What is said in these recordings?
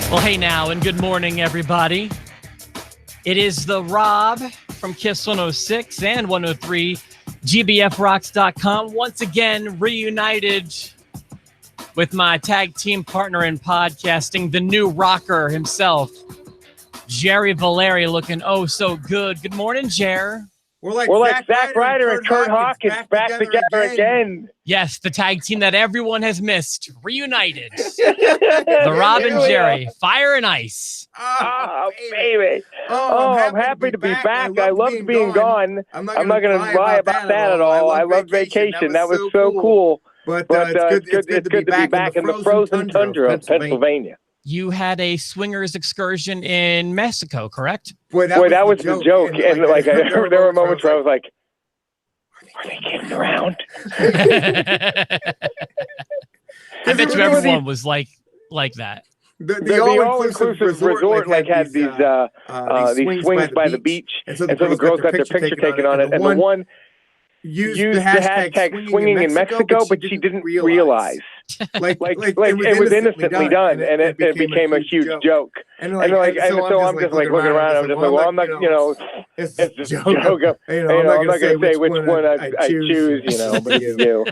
Well, hey now, and good morning, everybody. It is the Rob from Kiss 106 and 103, gbfrocks.com. Once again, reunited with my tag team partner in podcasting, the new rocker himself, Jerry Valeri, looking oh so good. Good morning, Jer. We're like Zack Ryder and Kurt Hawkins back together again. Yes, the tag team that everyone has missed, reunited. The Rob and Jerry, Fire and Ice. Oh, baby. Oh, I'm happy to be back. I loved being gone. I'm not going to lie about that at all. I loved vacation. That was so cool. But it's good to be back in the frozen tundra of Pennsylvania. You had a swingers excursion in Mexico, correct? Boy, that was the joke. And like, there were moments where I was like, are they kidding around? I bet you everyone was like that. The all-inclusive resort like had these swings by the beach, and so the girls got their picture taken on it. And the one used the hashtag swinging in Mexico, but she didn't realize. Like it was innocently done, and it became a huge joke. And so I'm just like looking around. I'm just like, well, I'm not, it's a joke. I'm not going to say which one I choose, but it's you.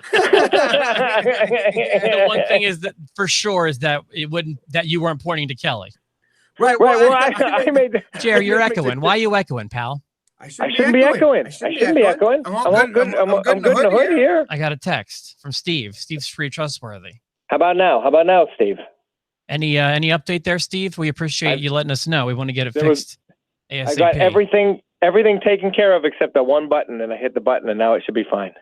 The one thing is that for sure is that you weren't pointing to Kelly. Right. Well, I made. Jerry, you're echoing. Why are you echoing, pal? I shouldn't be echoing. I'm good in the hood here. I got a text from Steve. Steve's pretty trustworthy. How about now, Steve? Any update there, Steve? We appreciate you letting us know. We want to get it fixed ASAP. I got everything taken care of except that one button, and I hit the button, and now it should be fine.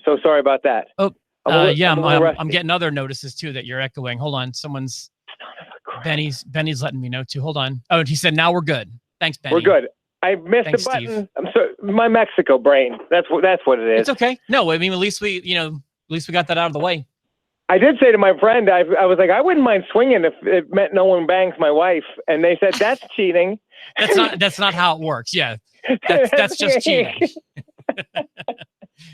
So sorry about that. Oh, I'm getting other notices too that you're echoing. Hold on, Benny's letting me know too. Hold on. Oh, he said now we're good. Thanks, Benny. We're good. I missed the button. Steve. I'm sorry, my Mexico brain. That's what it is. It's okay. No, I mean at least we got that out of the way. I did say to my friend, I was like, I wouldn't mind swinging if it meant no one bangs my wife, and they said that's cheating. That's not how it works. Yeah, that's just cheating.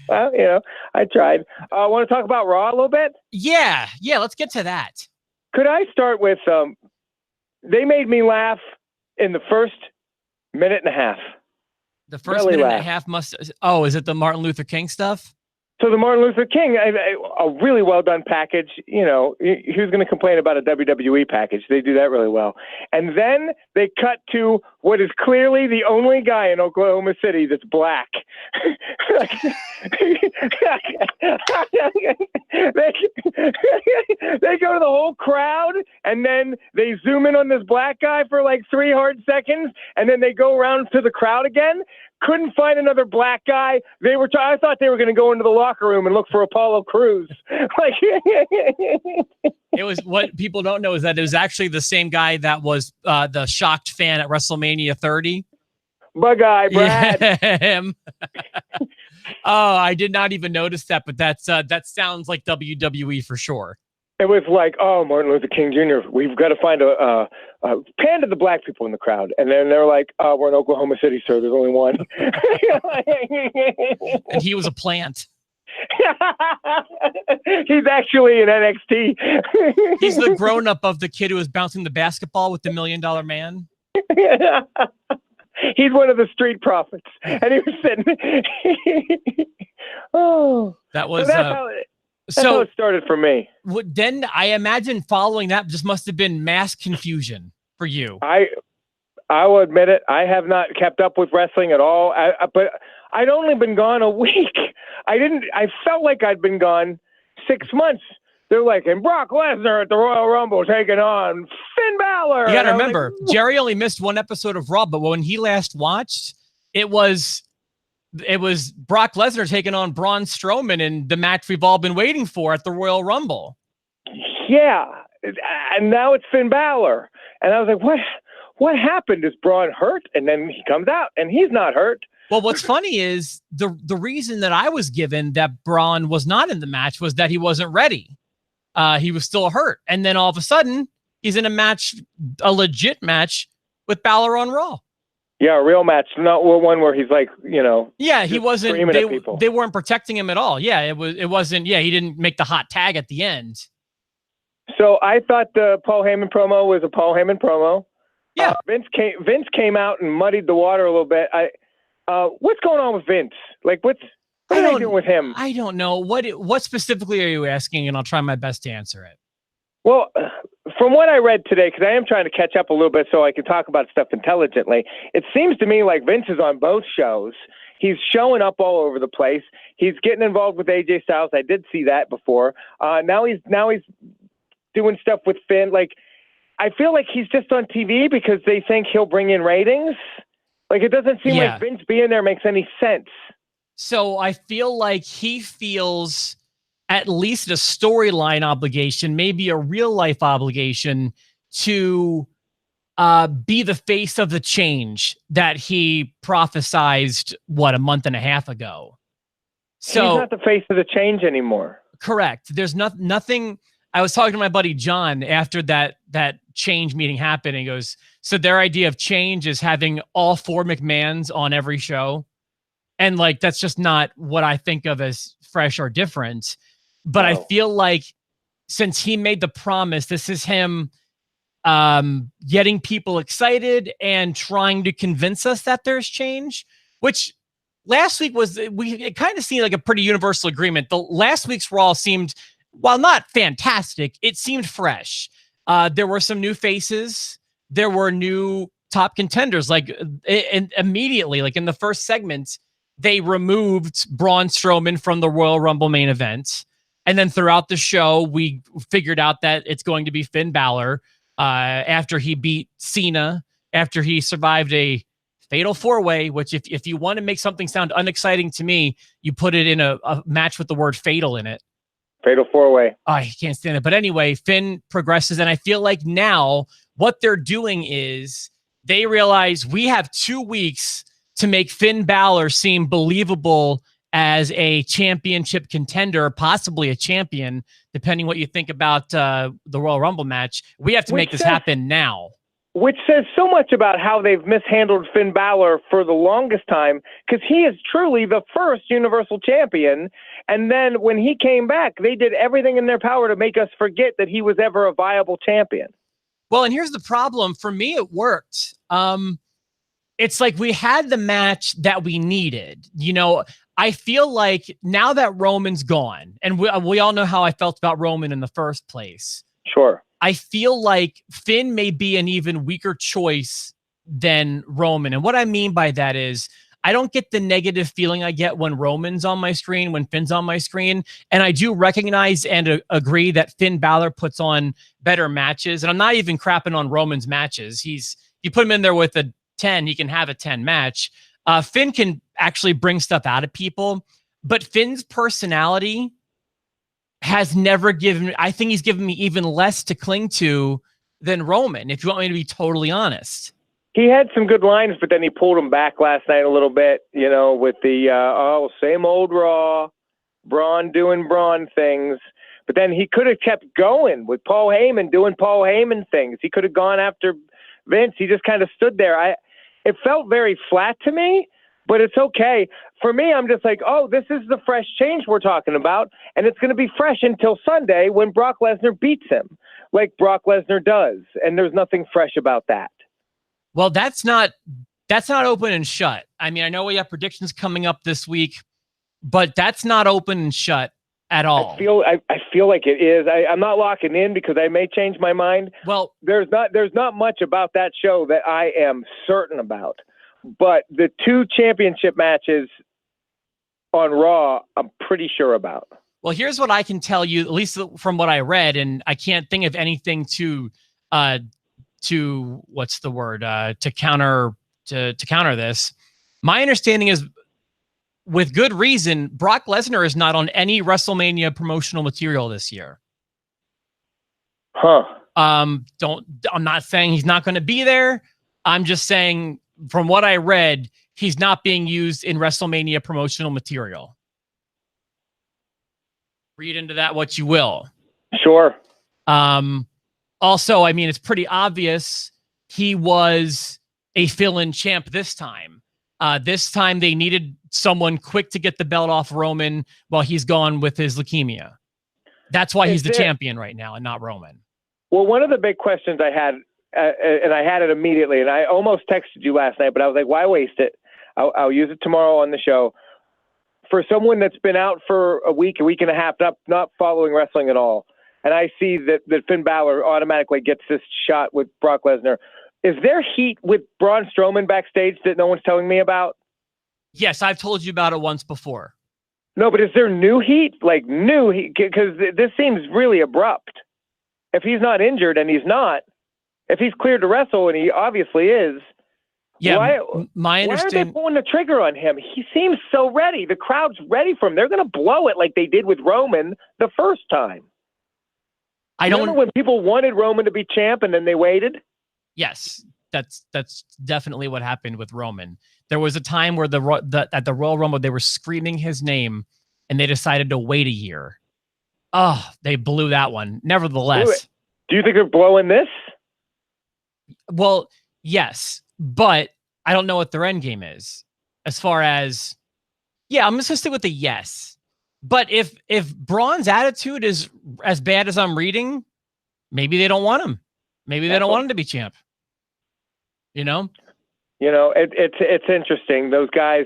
Well, I tried. Want to talk about Raw a little bit? Yeah. Let's get to that. Could I start with they made me laugh in the first minute and a half. The first minute and a half is it the Martin Luther King stuff? So the Martin Luther King, a really well done package. Who's going to complain about a WWE package? They do that really well. And then they cut to what is clearly the only guy in Oklahoma City that's black. They go to the whole crowd, and then they zoom in on this black guy for like 3 hard seconds, and then they go around to the crowd again. Couldn't find another black guy. I thought they were going to go into the locker room and look for Apollo Crews. It was, what people don't know is that it was actually the same guy that was the shocked fan at WrestleMania 30. Bug-eye Brad. Yeah, him. Oh, I did not even notice that, but that sounds like WWE for sure. It was like, oh, Martin Luther King Jr., we've got to find a pan to the black people in the crowd. And then they're like, we're in Oklahoma City, sir. There's only one. And he was a plant. He's actually in NXT. He's the grown-up of the kid who was bouncing the basketball with the $1 Million Man. He's one of the street prophets. And he was sitting. Oh. That was... That's how it started for me. Then I imagine following that just must have been mass confusion for you. I will admit it. I have not kept up with wrestling at all. But I'd only been gone a week. I felt like I'd been gone 6 months. They're like, and Brock Lesnar at the Royal Rumble taking on Finn Balor. You got to remember, Jerry only missed one episode of Raw, but when he last watched, it was Brock Lesnar taking on Braun Strowman in the match we've all been waiting for at the Royal Rumble. Yeah. And now it's Finn Balor. And I was like, what happened? Is Braun hurt? And then he comes out and he's not hurt. Well, what's funny is the reason that I was given that Braun was not in the match was that he wasn't ready. He was still hurt. And then all of a sudden he's in a legit match with Balor on Raw. Yeah, a real match, not one where he's like, Yeah, he wasn't. They weren't protecting him at all. Yeah, it wasn't. Yeah, he didn't make the hot tag at the end. So I thought the Paul Heyman promo was a Paul Heyman promo. Yeah. Vince came out and muddied the water a little bit. What's going on with Vince? Like, what are they doing with him? I don't know. What specifically are you asking? And I'll try my best to answer it. Well, from what I read today, because I am trying to catch up a little bit so I can talk about stuff intelligently, it seems to me like Vince is on both shows. He's showing up all over the place. He's getting involved with AJ Styles. I did see that before. Now he's doing stuff with Finn. Like, I feel like he's just on TV because they think he'll bring in ratings. Like, it doesn't seem like Vince being there makes any sense. So I feel like he feels at least a storyline obligation, maybe a real life obligation to be the face of the change that he prophesized, a month and a half ago. So he's not the face of the change anymore. Correct. There's nothing. I was talking to my buddy John after that change meeting happened. And he goes, so their idea of change is having all 4 McMahons on every show. And like, that's just not what I think of as fresh or different. But I feel like since he made the promise, this is him getting people excited and trying to convince us that there's change, which last week it kind of seemed like a pretty universal agreement. The last week's Raw seemed, while not fantastic, it seemed fresh. There were some new faces. There were new top contenders. Like immediately, like in the first segment, they removed Braun Strowman from the Royal Rumble main event. And then throughout the show, we figured out that it's going to be Finn Balor after he beat Cena, after he survived a fatal 4-way, which if you want to make something sound unexciting to me, you put it in a match with the word fatal in it. Fatal 4-way. I can't stand it. But anyway, Finn progresses. And I feel like now what they're doing is they realize we have 2 weeks to make Finn Balor seem believable as a championship contender, possibly a champion, depending what you think about the Royal Rumble match. We have to make this happen now. Which says so much about how they've mishandled Finn Balor for the longest time, because he is truly the first Universal Champion. And then when he came back, they did everything in their power to make us forget that he was ever a viable champion. Well, and here's the problem. For me, it worked. It's like we had the match that we needed. You know, I feel like now that Roman's gone, and we all know how I felt about Roman in the first place. Sure. I feel like Finn may be an even weaker choice than Roman. And what I mean by that is I don't get the negative feeling I get when Roman's on my screen, when Finn's on my screen. And I do recognize and agree that Finn Balor puts on better matches. And I'm not even crapping on Roman's matches. You put him in there with a 10, he can have a 10 match. Finn can actually bring stuff out of people, but Finn's personality has never I think he's given me even less to cling to than Roman, if you want me to be totally honest. He had some good lines, but then he pulled them back last night a little bit, you know, with the, same old Raw, Braun doing Braun things. But then he could have kept going with Paul Heyman doing Paul Heyman things. He could have gone after Vince. He just kind of stood there. It felt very flat to me, but it's okay. For me, I'm just like, this is the fresh change we're talking about, and it's going to be fresh until Sunday when Brock Lesnar beats him, like Brock Lesnar does, and there's nothing fresh about that. Well, that's not open and shut. I mean, I know we have predictions coming up this week, but that's not open and shut at all. I feel like it is. I'm not locking in because I may change my mind. Well, there's not much about that show that I am certain about, but the 2 championship matches on Raw, I'm pretty sure about. Well, here's what I can tell you, at least from what I read, and I can't think of anything to what's the word to counter this. My understanding is, with good reason, Brock Lesnar is not on any WrestleMania promotional material this year. Huh. I'm not saying he's not going to be there. I'm just saying from what I read, he's not being used in WrestleMania promotional material. Read into that what you will. Sure. Also, I mean, it's pretty obvious he was a fill-in champ this time. This time they needed someone quick to get the belt off Roman while he's gone with his leukemia. That's why he's the champion right now and not Roman. Well, one of the big questions I had, and I had it immediately, and I almost texted you last night, but I was like, why waste it? I'll use it tomorrow on the show. For someone that's been out for a week and a half, not following wrestling at all, and I see that Finn Balor automatically gets this shot with Brock Lesnar. Is there heat with Braun Strowman backstage that no one's telling me about? Yes, I've told you about it once before. No, but is there new heat? Like new heat? Because this seems really abrupt. If he's not injured, and he's not, if he's cleared to wrestle, and he obviously is, yeah, why aren't they pulling the trigger on him? He seems so ready. The crowd's ready for him. They're going to blow it like they did with Roman the first time. Remember when people wanted Roman to be champ and then they waited? Yes, that's definitely what happened with Roman. There was a time where at the Royal Rumble they were screaming his name, and they decided to wait a year. Oh, they blew that one. Nevertheless, do you think they're blowing this? Well, yes, but I don't know what their end game is. As far as, yeah, I'm just gonna stick with the yes. But if Braun's attitude is as bad as I'm reading, maybe they don't want him. Maybe they don't want him to be champ. You know, it's interesting. Those guys.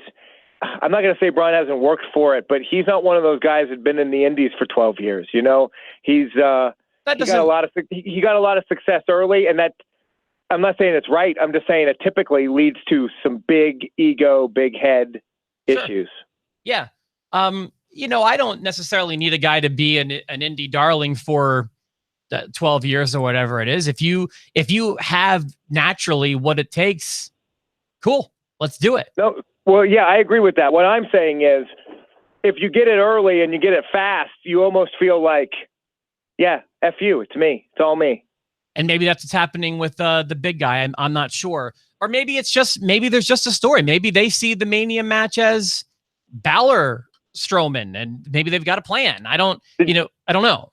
I'm not going to say Braun hasn't worked for it, but he's not one of those guys that'd been in the Indies for 12 years. He got a lot of success early, and that I'm not saying it's right. I'm just saying it typically leads to some big ego, big head issues. Yeah. I don't necessarily need a guy to be an indie darling for 12 years or whatever it is. If you have naturally what it takes, cool. Let's do it. No, well, yeah, I agree with that. What I'm saying is, if you get it early and you get it fast, you almost feel like, yeah, F you, it's me. It's all me. And maybe that's what's happening with the big guy. I'm not sure. Or maybe there's just a story. Maybe they see the Mania match as Balor Strowman, and maybe they've got a plan. I don't know.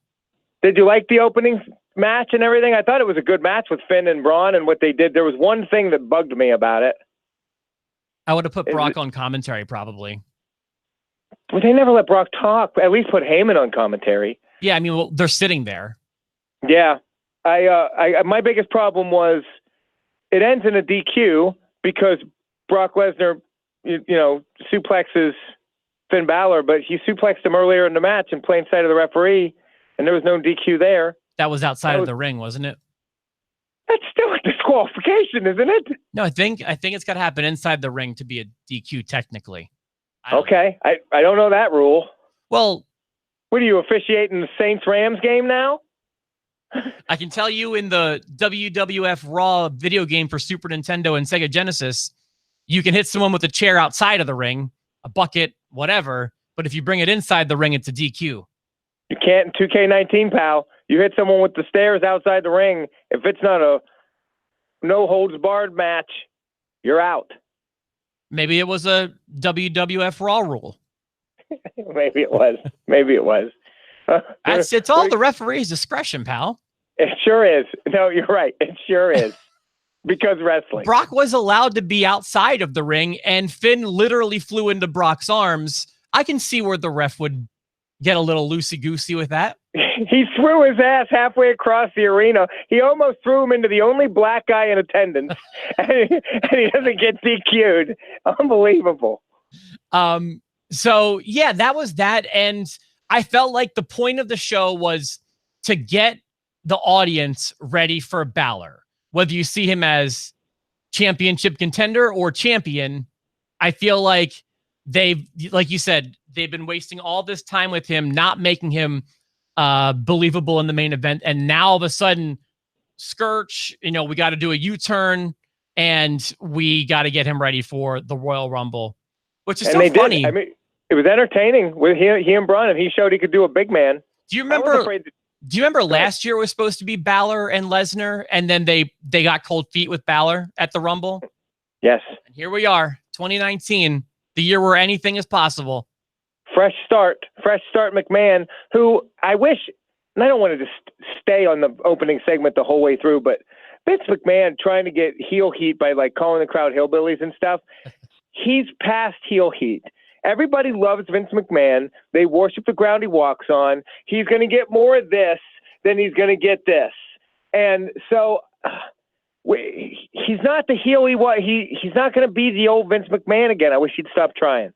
Did you like the opening match and everything? I thought it was a good match with Finn and Braun and what they did. There was one thing that bugged me about it. I would have put Brock on commentary, probably. But they never let Brock talk. At least put Heyman on commentary. Yeah, I mean, well, they're sitting there. Yeah. My biggest problem was it ends in a DQ because Brock Lesnar, suplexes Finn Balor, but he suplexed him earlier in the match in plain sight of the referee, and there was no DQ there. That was outside of the ring, wasn't it? That's still a disqualification, isn't it? No, I think it's got to happen inside the ring to be a DQ technically. Okay, I don't know that rule. Well, what are you officiating the Saints-Rams game now? I can tell you in the WWF Raw video game for Super Nintendo and Sega Genesis, you can hit someone with a chair outside of the ring, a bucket, whatever. But if you bring it inside the ring, it's a DQ. You can't in 2K19, pal. You hit someone with the stairs outside the ring. If it's not a no-holds-barred match, you're out. Maybe it was a WWF Raw rule. Maybe it was. It's all the referee's discretion, pal. It sure is. No, you're right. It sure is. Because wrestling. Brock was allowed to be outside of the ring, and Finn literally flew into Brock's arms. I can see where the ref would get a little loosey-goosey with that. He threw his ass halfway across the arena. He almost threw him into the only black guy in attendance, and he doesn't get DQ'd. Unbelievable. So, yeah, that was that, and I felt like the point of the show was to get the audience ready for Balor. Whether you see him as championship contender or champion, I feel like like you said, they've been wasting all this time with him, not making him believable in the main event. And now all of a sudden, Scourge, we got to do a U-turn and we got to get him ready for the Royal Rumble, which is so funny. I mean, it was entertaining with he and Braun, and he showed he could do a big man. Do you remember last year was supposed to be Balor and Lesnar, and then they got cold feet with Balor at the Rumble? Yes. And here we are, 2019, the year where anything is possible. Fresh start McMahon, who I wish, and I don't want to just stay on the opening segment the whole way through, but Vince McMahon trying to get heel heat by like calling the crowd hillbillies and stuff. He's past heel heat. Everybody loves Vince McMahon. They worship the ground he walks on. He's going to get more of this than he's going to get this. And so he's not the heel he was. He's not going to be the old Vince McMahon again. I wish he'd stop trying.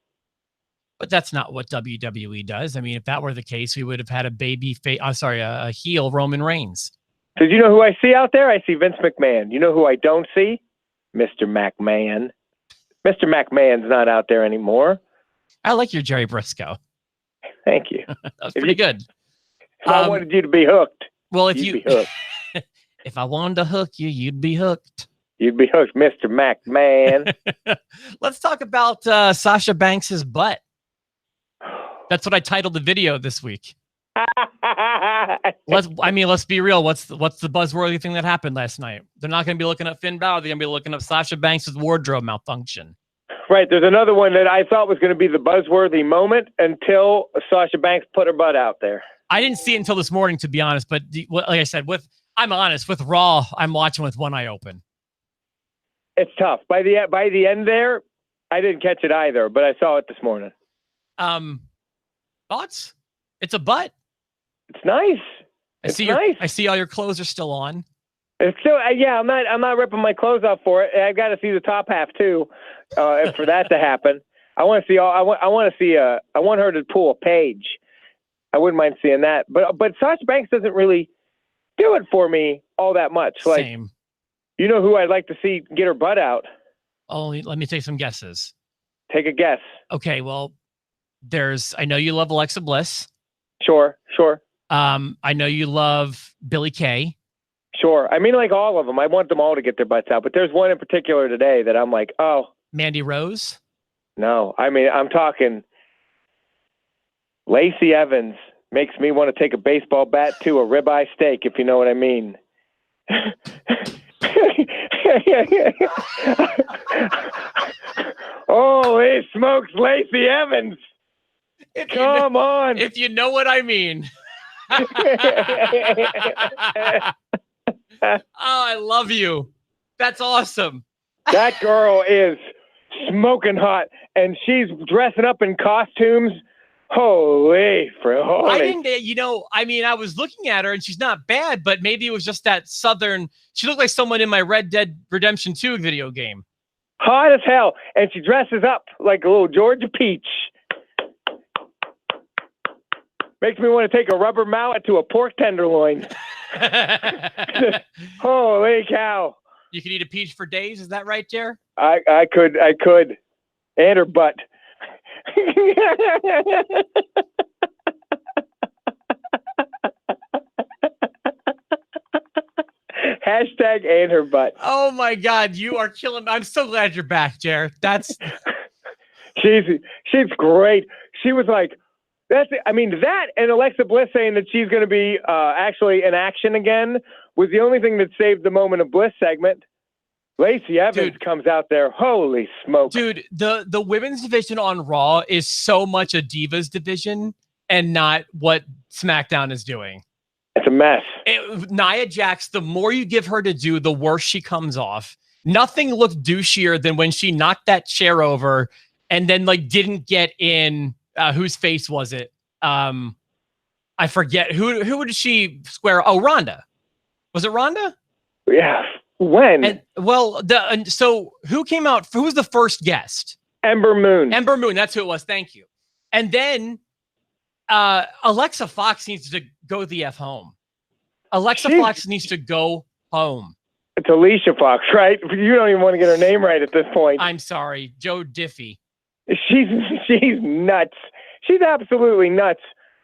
But that's not what WWE does. I mean, if that were the case, we would have had a heel Roman Reigns. Because you know who I see out there? I see Vince McMahon. You know who I don't see? Mr. McMahon. Mr. McMahon's not out there anymore. I like your Jerry Briscoe. Thank you. That was pretty good. If I wanted you to be hooked. Well, if you'd be hooked. If I wanted to hook you, you'd be hooked. You'd be hooked, Mr. McMahon. Let's talk about Sasha Banks's butt. That's what I titled the video this week. Let's be real. What's the buzzworthy thing that happened last night? They're not going to be looking at Finn Balor. They're going to be looking up Sasha Banks' wardrobe malfunction. Right. There's another one that I thought was going to be the buzzworthy moment until Sasha Banks put her butt out there. I didn't see it until this morning, to be honest. But like I said, I'm honest with Raw. I'm watching with one eye open. It's tough. By the end there, I didn't catch it either, but I saw it this morning. Thoughts? It's a butt. It's nice. I see all your clothes are still on. It's still, yeah. I'm not ripping my clothes off for it. I've got to see the top half too, for that to happen. I want to see all. I want her to pull a page. I wouldn't mind seeing that. But Sasha Banks doesn't really do it for me all that much. Like, same. You know who I'd like to see get her butt out? Oh, let me take some guesses. Take a guess. Okay. Well, I know you love Alexa Bliss. Sure. I know you love Billie Kay. Sure. I mean, like all of them. I want them all to get their butts out. But there's one in particular today that I'm like, oh. Mandy Rose? No. I mean, I'm talking Lacey Evans makes me want to take a baseball bat to a ribeye steak, if you know what I mean. Holy smokes, Lacey Evans. Come on. If you know what I mean. Oh, I love you. That's awesome. That girl is smoking hot, and she's dressing up in costumes. Holy. I didn't, I was looking at her, and she's not bad, but maybe it was just that she looked like someone in my Red Dead Redemption 2 video game. Hot as hell, and she dresses up like a little Georgia peach. Makes me want to take a rubber mallet to a pork tenderloin. Holy cow. You could eat a peach for days. Is that right, Jer? I could. And her butt. Hashtag and her butt. Oh my God. You are killing me. I'm so glad you're back, Jer. She's great. She was like, that and Alexa Bliss saying that she's going to be actually in action again was the only thing that saved the Moment of Bliss segment. Lacey Evans comes out there. Holy smoke. Dude, the women's division on Raw is so much a Divas division and not what SmackDown is doing. It's a mess. Nia Jax, the more you give her to do, the worse she comes off. Nothing looked douchier than when she knocked that chair over and then didn't get in. Whose face was it? I forget. Who did she square? Oh, Ronda. Was it Ronda? Yeah. When? So who came out? Who was the first guest? Ember Moon. Ember Moon. That's who it was. Thank you. And then Alexa Fox needs to go the F home. Fox needs to go home. It's Alicia Fox, right? You don't even want to get her name right at this point. I'm sorry. Joe Diffie. She's nuts. She's absolutely nuts.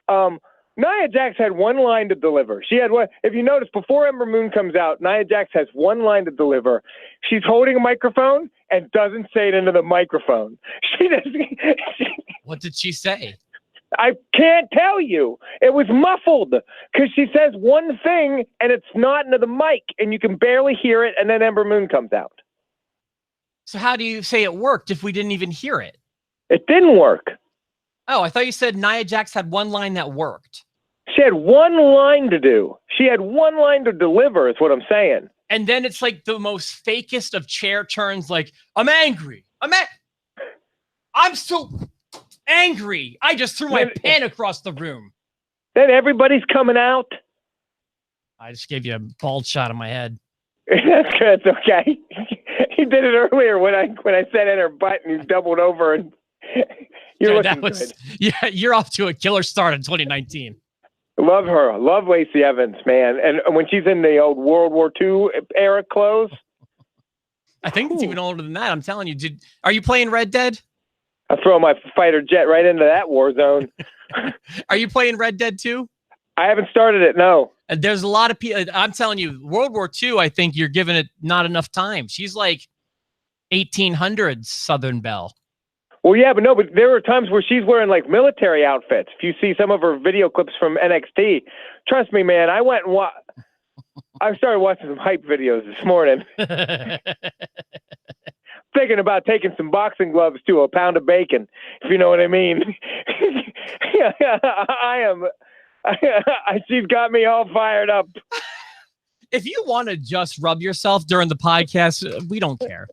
Nia Jax had one line to deliver. She had one. If you notice, before Ember Moon comes out, Nia Jax has one line to deliver. She's holding a microphone and doesn't say it into the microphone. What did she say? I can't tell you. It was muffled because she says one thing and it's not into the mic and you can barely hear it. And then Ember Moon comes out. So how do you say it worked if we didn't even hear it? It didn't work. Oh, I thought you said Nia Jax had one line that worked. She had one line to do. She had one line to deliver, is what I'm saying. And then it's like the most fakest of chair turns, like, I'm angry. I'm so angry. I just threw my pen across the room. Then everybody's coming out. I just gave you a bald shot on my head. That's good. It's okay. He did it earlier when I said in her butt and he doubled over and you're looking good. Yeah, you're off to a killer start in 2019. Love her. Love Lacey Evans, man. And when she's in the old World War II era clothes. I think it's even older than that. I'm telling you. Are you playing Red Dead? I'll throw my fighter jet right into that war zone. Are you playing Red Dead 2? I haven't started it, no. And there's a lot of people. I'm telling you, World War II, I think you're giving it not enough time. She's like 1800s Southern Belle. Well, yeah, but there were times where she's wearing like military outfits. If you see some of her video clips from NXT, trust me, man, I went and I started watching some hype videos this morning. Thinking about taking some boxing gloves to a pound of bacon, if you know what I mean. She's got me all fired up. If you want to just rub yourself during the podcast, we don't care.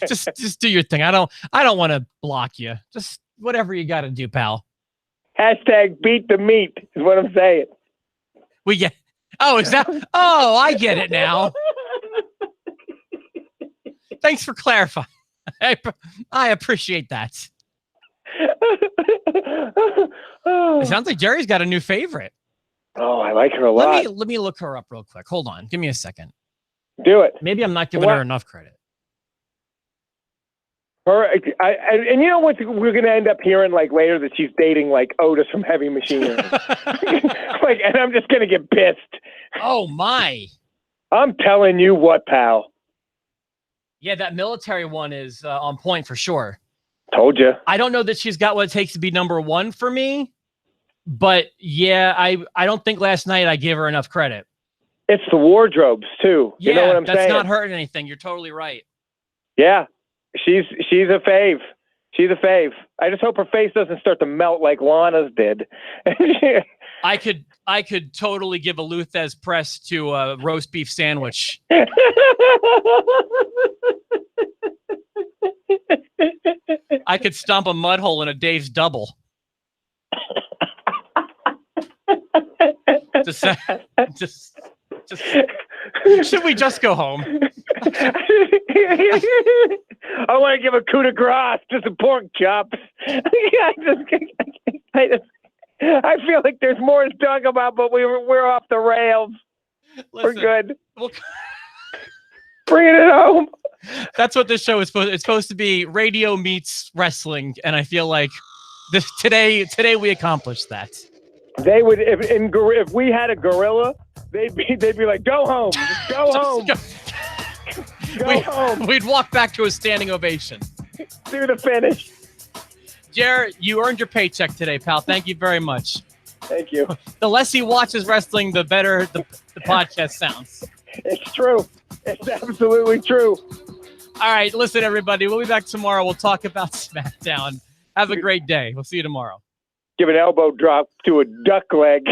Just do your thing. I don't want to block you. Just whatever you got to do, pal. Hashtag beat the meat is what I'm saying. We get. Oh, is that? Oh, I get it now. Thanks for clarifying. I appreciate that. It sounds like Jerry's got a new favorite. Oh, I like her a lot. Let me look her up real quick. Hold on. Give me a second. Do it. Maybe I'm not giving her enough credit. And you know what we're going to end up hearing like later, that she's dating like Otis from Heavy Machinery. And I'm just going to get pissed. Oh my. I'm telling you what, pal. Yeah, that military one is on point for sure. Told you. I don't know that she's got what it takes to be number one for me, but yeah, I don't think last night I gave her enough credit. It's the wardrobes too. Yeah, you know what I'm saying? That's not hurting anything. You're totally right. Yeah, she's a fave. She's a fave. I just hope her face doesn't start to melt like Lana's did. I could totally give a Luthez press to a roast beef sandwich. I could stomp a mud hole in a Dave's double. Just should we just go home? I want to give a coup de grace to some pork chops. I feel like there's more to talk about, but we're off the rails. Listen, we're good. Bringing it home. That's what this show is supposed. It's supposed to be radio meets wrestling, and I feel like today we accomplished that. They would if we had a gorilla, they'd be like, go home, just go home, go home. We'd walk back to a standing ovation. Do the finish. Jared, you earned your paycheck today, pal. Thank you very much. Thank you. The less he watches wrestling, the better the podcast sounds. It's true. It's absolutely true. All right, listen, everybody. We'll be back tomorrow. We'll talk about SmackDown. Have a great day. We'll see you tomorrow. Give an elbow drop to a duck leg.